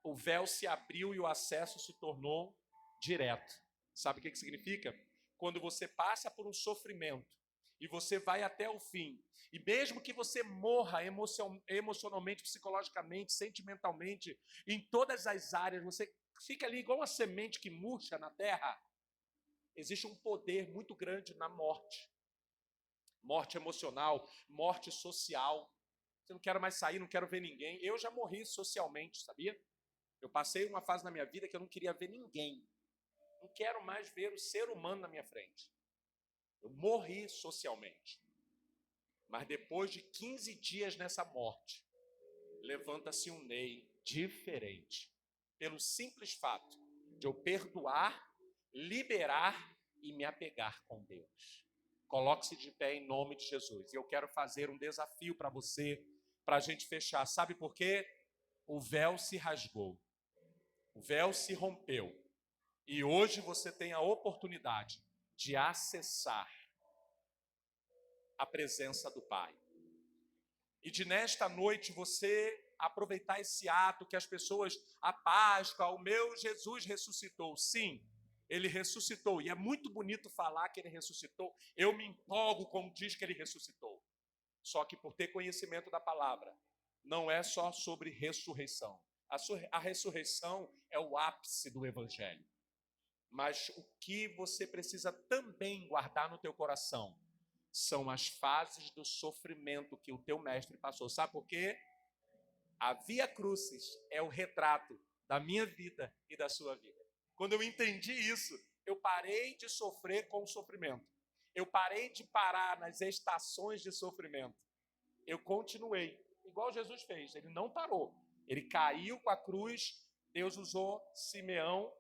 o véu se abriu e o acesso se tornou direto. Sabe o que significa? Quando você passa por um sofrimento e você vai até o fim, e mesmo que você morra emocionalmente, psicologicamente, sentimentalmente, em todas as áreas, você fica ali igual uma semente que murcha na terra, existe um poder muito grande na morte. Morte emocional, morte social. Eu não quero mais sair, não quero ver ninguém. Eu já morri socialmente, sabia? Eu passei uma fase na minha vida que eu não queria ver ninguém. Não quero mais ver o ser humano na minha frente. Eu morri socialmente. Mas depois de 15 dias nessa morte, levanta-se um Ney diferente. Pelo simples fato de eu perdoar, liberar e me apegar com Deus. Coloque-se de pé em nome de Jesus. E eu quero fazer um desafio para você, para a gente fechar. Sabe por quê? O véu se rasgou. O véu se rompeu. E hoje você tem a oportunidade de acessar a presença do Pai. E de nesta noite você aproveitar esse ato que as pessoas, a Páscoa, o meu Jesus ressuscitou. Sim, ele ressuscitou. E é muito bonito falar que ele ressuscitou. Eu me empolgo como diz que ele ressuscitou. Só que por ter conhecimento da palavra, não é só sobre ressurreição. A ressurreição é o ápice do evangelho. Mas o que você precisa também guardar no teu coração são as fases do sofrimento que o teu mestre passou. Sabe por quê? A Via Crucis é o retrato da minha vida e da sua vida. Quando eu entendi isso, eu parei de sofrer com o sofrimento. Eu parei de parar nas estações de sofrimento. Eu continuei, igual Jesus fez. Ele não parou. Ele caiu com a cruz. Deus usou Simão,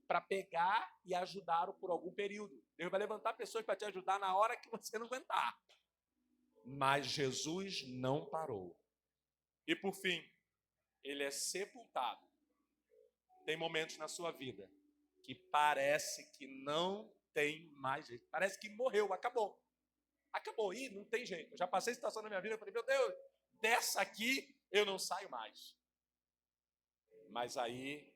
para pegar e ajudá-lo por algum período. Deus vai levantar pessoas para te ajudar na hora que você não aguentar. Mas Jesus não parou. E por fim, ele é sepultado. Tem momentos na sua vida que parece que não tem mais jeito. Parece que morreu, acabou. Acabou, e não tem jeito. Eu já passei situação na minha vida, eu falei, meu Deus, dessa aqui eu não saio mais. Mas aí,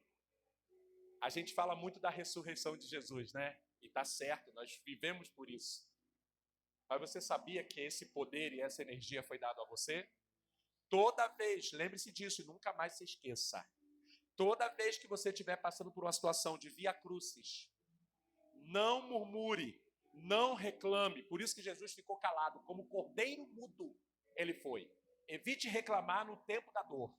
a gente fala muito da ressurreição de Jesus, né? E tá certo, nós vivemos por isso. Mas você sabia que esse poder e essa energia foi dado a você? Toda vez, lembre-se disso e nunca mais se esqueça. Toda vez que você estiver passando por uma situação de via crucis, não murmure, não reclame. Por isso que Jesus ficou calado, como cordeiro mudo ele foi. Evite reclamar no tempo da dor.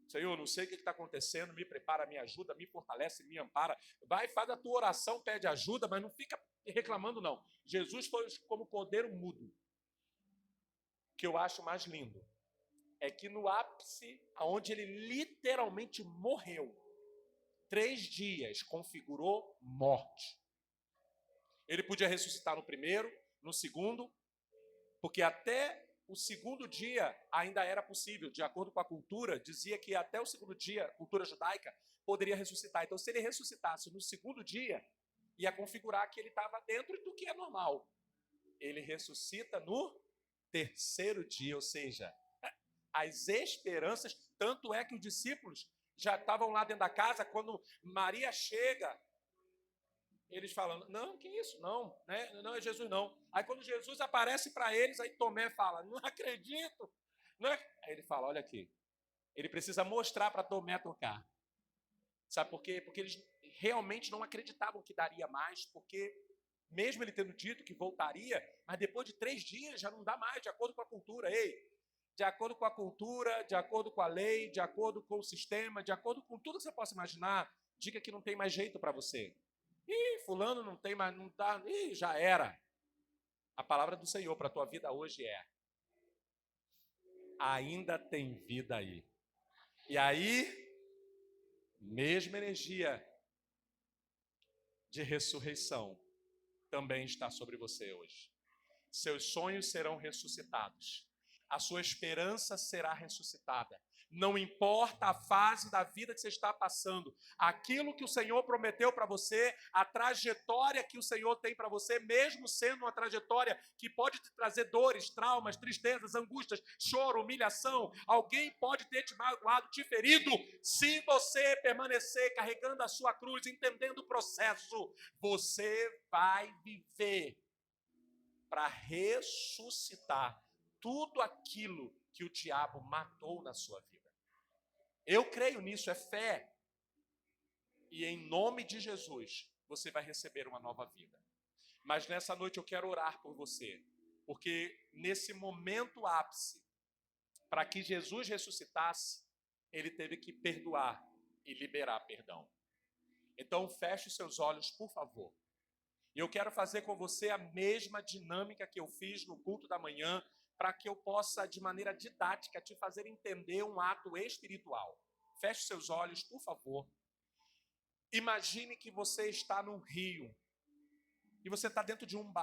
Senhor, não sei o que está acontecendo, me prepara, me ajuda, me fortalece, me ampara. Vai, faz a tua oração, pede ajuda, mas não fica reclamando não. Jesus foi como cordeiro mudo. O que eu acho mais lindo é que no ápice, onde ele literalmente morreu, 3 dias configurou morte. Ele podia ressuscitar no primeiro, no segundo, porque até o segundo dia ainda era possível, de acordo com a cultura, dizia que até o segundo dia, a cultura judaica, poderia ressuscitar. Então, se ele ressuscitasse no segundo dia, ia configurar que ele estava dentro do que é normal. Ele ressuscita no terceiro dia, ou seja, as esperanças, tanto é que os discípulos já estavam lá dentro da casa, quando Maria chega, eles falam, não, que isso, não, né? Não é Jesus não. Aí quando Jesus aparece para eles, aí Tomé fala, não acredito. Não é? Aí ele fala, olha aqui, ele precisa mostrar para Tomé tocar. Sabe por quê? Porque eles realmente não acreditavam que daria mais, porque mesmo ele tendo dito que voltaria, mas depois de 3 dias já não dá mais, de acordo com a cultura. Ei, de acordo com a cultura, de acordo com a lei, de acordo com o sistema, de acordo com tudo que você possa imaginar, diga que não tem mais jeito para você. Ih, fulano não tem mais, não dá, ih, já era. A palavra do Senhor para a tua vida hoje é: ainda tem vida aí. E aí, mesma energia de ressurreição também está sobre você hoje. Seus sonhos serão ressuscitados. A sua esperança será ressuscitada. Não importa a fase da vida que você está passando, aquilo que o Senhor prometeu para você, a trajetória que o Senhor tem para você, mesmo sendo uma trajetória que pode te trazer dores, traumas, tristezas, angústias, choro, humilhação, alguém pode ter te magoado, te ferido. Se você permanecer carregando a sua cruz, entendendo o processo, você vai viver para ressuscitar tudo aquilo que o diabo matou na sua vida. Eu creio nisso, é fé. E em nome de Jesus, você vai receber uma nova vida. Mas nessa noite eu quero orar por você, porque nesse momento ápice, para que Jesus ressuscitasse, ele teve que perdoar e liberar perdão. Então feche os seus olhos, por favor. E eu quero fazer com você a mesma dinâmica que eu fiz no culto da manhã, para que eu possa, de maneira didática, te fazer entender um ato espiritual. Feche seus olhos, por favor. Imagine que você está num rio, e você está dentro de um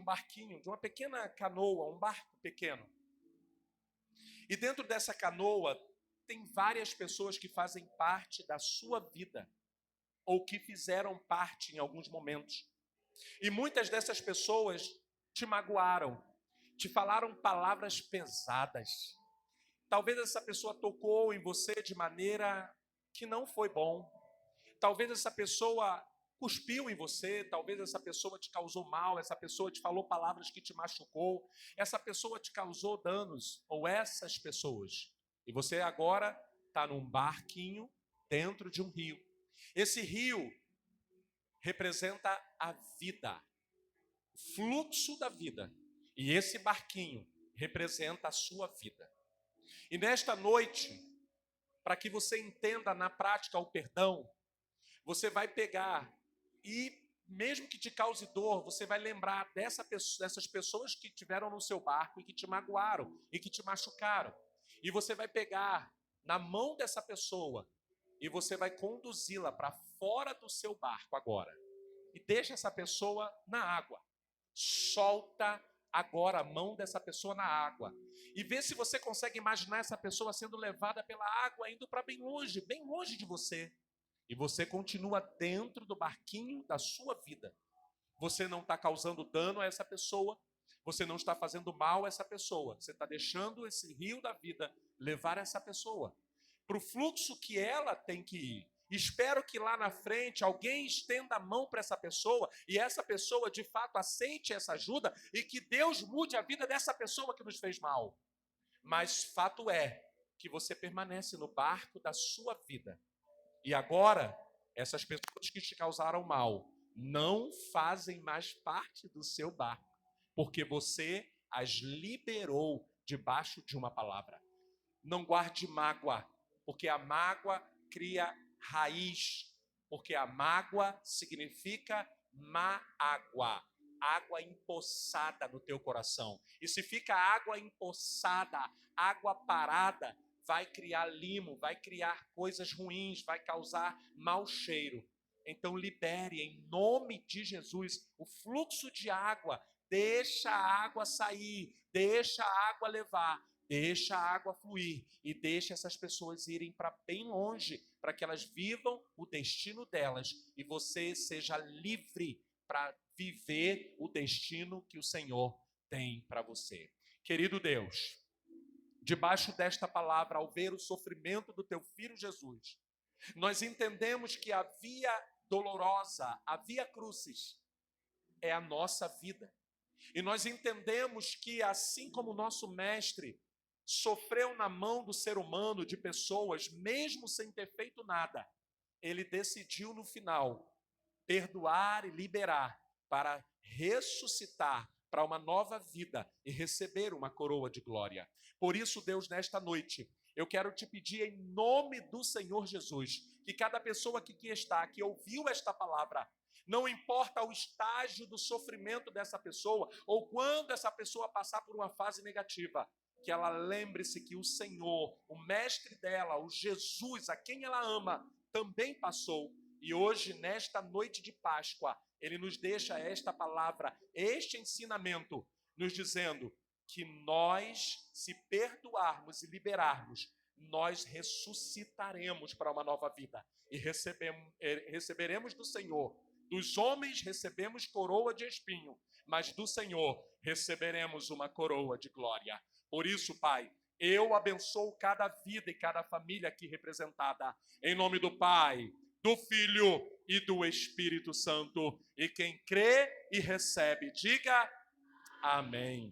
barquinho, de uma pequena canoa, um barco pequeno. E dentro dessa canoa, tem várias pessoas que fazem parte da sua vida, ou que fizeram parte em alguns momentos. E muitas dessas pessoas te magoaram, te falaram palavras pesadas. Talvez essa pessoa tocou em você de maneira que não foi bom. Talvez essa pessoa cuspiu em você, talvez essa pessoa te causou mal, essa pessoa te falou palavras que te machucou, essa pessoa te causou danos, ou essas pessoas. E você agora está num barquinho dentro de um rio. Esse rio representa a vida, o fluxo da vida. E esse barquinho representa a sua vida. E nesta noite, para que você entenda na prática o perdão, você vai pegar e, mesmo que te cause dor, você vai lembrar dessas pessoas que estiveram no seu barco e que te magoaram e que te machucaram. E você vai pegar na mão dessa pessoa e você vai conduzi-la para fora do seu barco agora. E deixa essa pessoa na água. Solta agora a mão dessa pessoa na água. E vê se você consegue imaginar essa pessoa sendo levada pela água, indo para bem longe de você. E você continua dentro do barquinho da sua vida. Você não está causando dano a essa pessoa. Você não está fazendo mal a essa pessoa. Você está deixando esse rio da vida levar essa pessoa para o fluxo que ela tem que ir. Espero que lá na frente alguém estenda a mão para essa pessoa e essa pessoa de fato aceite essa ajuda e que Deus mude a vida dessa pessoa que nos fez mal. Mas fato é que você permanece no barco da sua vida. E agora, essas pessoas que te causaram mal não fazem mais parte do seu barco, porque você as liberou debaixo de uma palavra. Não guarde mágoa, porque a mágoa cria raiz, porque a mágoa significa má água, água empoçada no teu coração. E se fica água empoçada, água parada, vai criar limo, vai criar coisas ruins, vai causar mau cheiro. Então libere em nome de Jesus o fluxo de água, deixa a água sair, deixa a água levar, deixa a água fluir e deixa essas pessoas irem para bem longe, para que elas vivam o destino delas e você seja livre para viver o destino que o Senhor tem para você. Querido Deus, debaixo desta palavra, ao ver o sofrimento do teu filho Jesus, nós entendemos que a via dolorosa, a via crucis, é a nossa vida. E nós entendemos que assim como o nosso mestre sofreu na mão do ser humano, de pessoas, mesmo sem ter feito nada, ele decidiu no final perdoar e liberar para ressuscitar para uma nova vida e receber uma coroa de glória. Por isso, Deus, nesta noite, eu quero te pedir em nome do Senhor Jesus, que cada pessoa que aqui está, que ouviu esta palavra, não importa o estágio do sofrimento dessa pessoa, ou quando essa pessoa passar por uma fase negativa, que ela lembre-se que o Senhor, o mestre dela, o Jesus, a quem ela ama, também passou. E hoje, nesta noite de Páscoa, ele nos deixa esta palavra, este ensinamento, nos dizendo que nós, se perdoarmos e liberarmos, nós ressuscitaremos para uma nova vida e receberemos do Senhor. Dos homens recebemos coroa de espinho, mas do Senhor receberemos uma coroa de glória. Por isso, Pai, eu abençoo cada vida e cada família aqui representada, em nome do Pai, do Filho e do Espírito Santo. E quem crê e recebe, diga amém.